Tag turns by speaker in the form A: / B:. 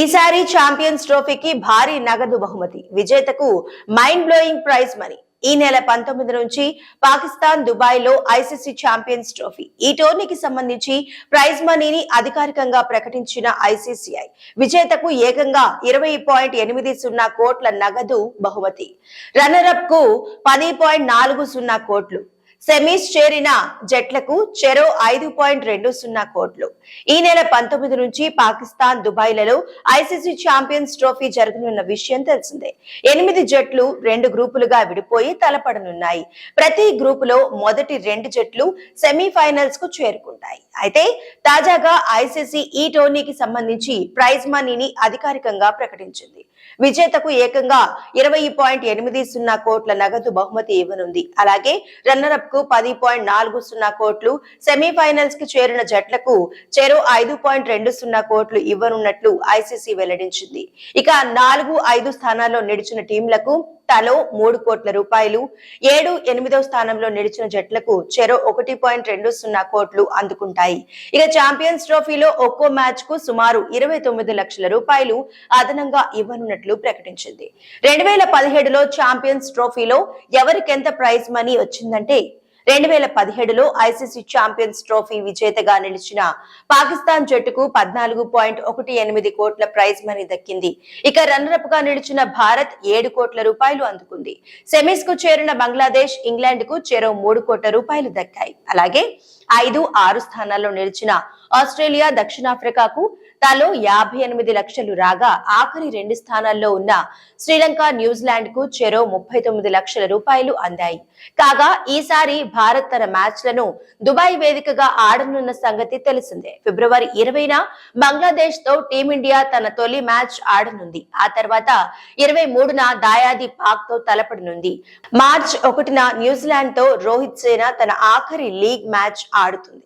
A: ఈసారి ఛాంపియన్స్ ట్రోఫీకి భారీ నగదు బహుమతి, విజేతకు మైండ్ బ్లోయింగ్ ప్రైజ్ మనీ. ఈ నెల 19 నుంచి పాకిస్తాన్ దుబాయ్ లో ఐసీసీ ఛాంపియన్స్ ట్రోఫీ ఈ టోర్నీకి సంబంధించి ప్రైజ్ మనీని అధికారికంగా ప్రకటించిన ఐసీసీఐ విజేతకు ఏకంగా 20.80 కోట్ల నగదు బహుమతి, రన్నర్ అప్ కు 10.40 కోట్లు, సెమీస్ చేరిన జట్లకు చెరో 5.20 కోట్లు. ఈ నెల 19 నుంచి పాకిస్తాన్ దుబాయ్లలో ఐసీసీ ఛాంపియన్స్ ట్రోఫీ జరగనున్న విషయం తెలిసిందే. 8 జట్లు 2 గ్రూపులుగా విడిపోయి తలపడనున్నాయి. ప్రతి గ్రూపులో మొదటి 2 జట్లు సెమీఫైనల్స్ కు చేరుకుంటాయి. అయితే తాజాగా ఐసీసీ ఈ టోర్నీకి సంబంధించి ప్రైజ్ మనీని అధికారికంగా ప్రకటించింది. విజేతకు ఏకంగా 20.80 కోట్ల నగదు బహుమతి ఇవ్వనుంది. అలాగే రన్నర్ అప్ కు 10.40 కోట్లు, సెమీఫైనల్స్ కి చేరిన జట్లకు చెరో 5.20 కోట్లు ఇవ్వనున్నట్లు ఐసీసీ వెల్లడించింది. ఇక 4-5 స్థానాల్లో నిలిచిన టీంలకు తలో 3 కోట్ల రూపాయలు, 7-8వ స్థానంలో నిలిచిన జట్లకు చెరో 1.20 కోట్లు అందుకుంటాయి. ఇక ఛాంపియన్స్ ట్రోఫీలో ఒక్కో మ్యాచ్ కు సుమారు 29 లక్షల రూపాయలు అదనంగా ఇవ్వనున్నట్లు ప్రకటించింది. 2017లో ఛాంపియన్స్ ట్రోఫీలో ఎవరికెంత ప్రైజ్ మనీ వచ్చిందంటే 2017లో ఐసీసీ ఛాంపియన్స్ ట్రోఫీ విజేతగా నిలిచిన పాకిస్తాన్ జట్టుకు 14.18 కోట్ల ప్రైజ్ మనీ దక్కింది. ఇక రన్నర్ అప్ గా నిలిచిన భారత్ 7 కోట్ల రూపాయలు అందుకుంది. సెమీస్ కు చేరిన బంగ్లాదేశ్, ఇంగ్లాండ్ కు చెరో 3 కోట్ల రూపాయలు దక్కాయి. అలాగే 5-6 స్థానాల్లో నిలిచిన ఆస్ట్రేలియా, దక్షిణాఫ్రికాకు తలో 58 లక్షలు రాగా, ఆఖరి 2 స్థానాల్లో ఉన్న శ్రీలంక, న్యూజిలాండ్ కు చెరో 39 లక్షల రూపాయలు అందాయి. కాగా ఈసారి భారత్ తన మ్యాచ్లను దుబాయ్ వేదికగా ఆడనున్న సంగతి తెలిసిందే. ఫిబ్రవరి 20న బంగ్లాదేశ్ తో టీమిండియా తన తొలి మ్యాచ్ ఆడనుంది. ఆ తర్వాత 23న దాయాది పాక్ తో తలపడనుంది. మార్చి 1న న్యూజిలాండ్ తో రోహిత్ సేన తన ఆఖరి లీగ్ మ్యాచ్ ఆడుతుంది.